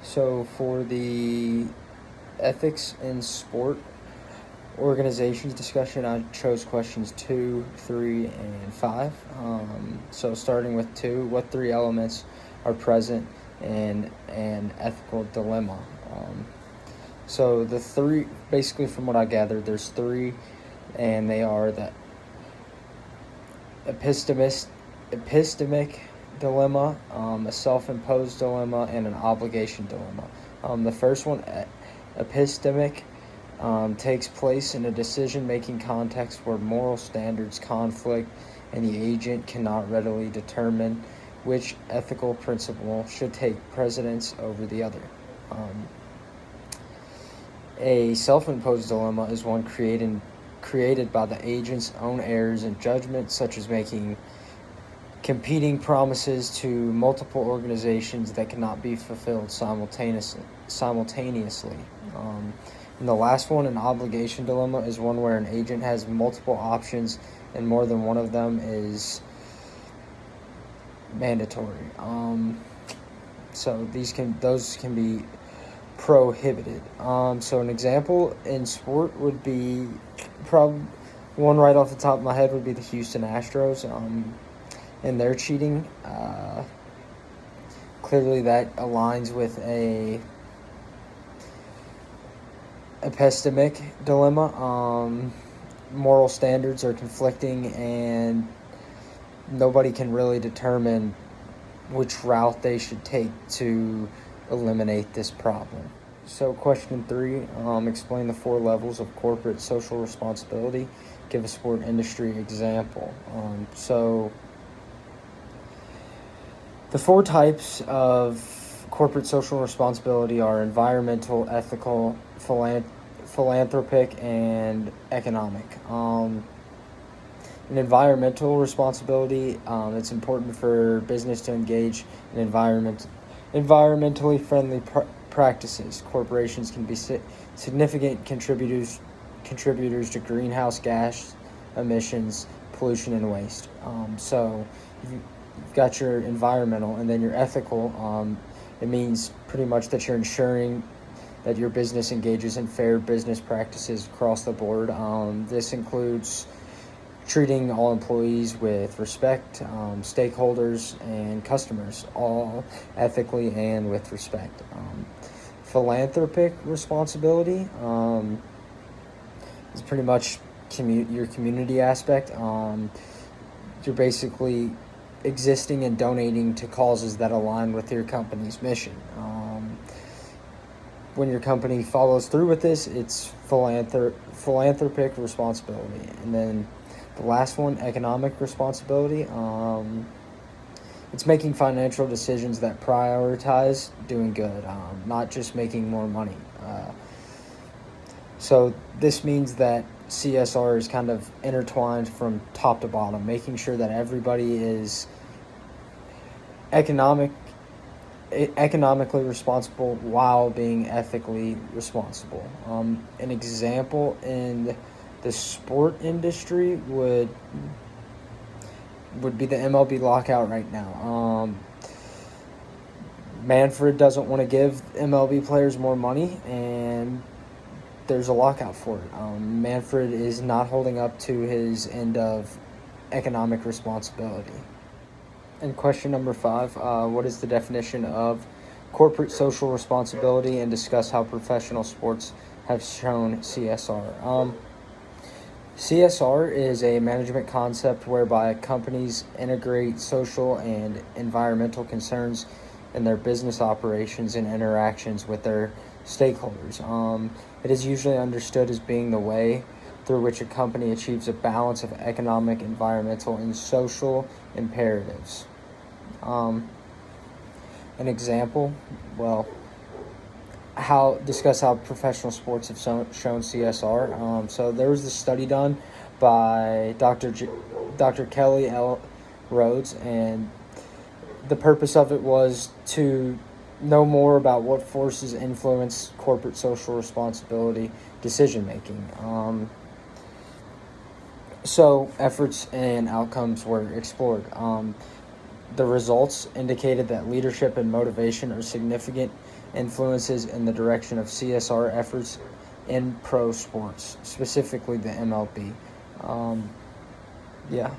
So for the ethics in sport organizations discussion, I chose questions 2, 3, and 5. So starting with 2, what 3 elements are present in an ethical dilemma? So the 3, basically from what I gathered, there's 3, and they are the epistemic dilemma, a self-imposed dilemma, and an obligation dilemma. The first one, epistemic, takes place in a decision-making context where moral standards conflict and the agent cannot readily determine which ethical principle should take precedence over the other. A self-imposed dilemma is one created by the agent's own errors in judgment, such as making competing promises to multiple organizations that cannot be fulfilled simultaneously. And the last one, an obligation dilemma, is one where an agent has multiple options and more than one of them is mandatory. So those can be prohibited. So an example in sport would be one right off the top of my head would be the Houston Astros. And their cheating. Clearly that aligns with a epistemic dilemma. Moral standards are conflicting and nobody can really determine which route they should take to eliminate this problem. So question 3, explain the 4 levels of corporate social responsibility. Give a sport industry example. So the 4 types of corporate social responsibility are environmental, ethical, philanthropic, and economic. An environmental responsibility, it's important for business to engage in environmentally friendly practices. Corporations can be significant contributors to greenhouse gas emissions, pollution, and waste. So you've got your environmental, and then your ethical. It means pretty much that you're ensuring that your business engages in fair business practices across the board. This includes treating all employees with respect, stakeholders and customers, all ethically and with respect. Philanthropic responsibility is pretty much your community aspect. You're basically existing and donating to causes that align with your company's mission. When your company follows through with this, it's philanthropic responsibility. And then the last one, economic responsibility. It's making financial decisions that prioritize doing good, not just making more money. So this means that CSR is kind of intertwined from top to bottom, making sure that everybody is economically responsible while being ethically responsible. An example in the sport industry would be the MLB lockout right now. Manfred doesn't want to give MLB players more money, and there's a lockout for it. Manfred is not holding up to his end of economic responsibility. And question number 5, what is the definition of corporate social responsibility, and discuss how professional sports have shown CSR. CSR is a management concept whereby companies integrate social and environmental concerns in their business operations and interactions with their stakeholders. It is usually understood as being the way through which a company achieves a balance of economic, environmental, and social imperatives. An example, discuss how professional sports have shown CSR. So there was this study done by Dr. Kelly L. Rhodes, and the purpose of it was to know more about what forces influence corporate social responsibility decision-making. So efforts and outcomes were explored. The results indicated that leadership and motivation are significant influences in the direction of CSR efforts in pro sports, specifically the MLB. Yeah.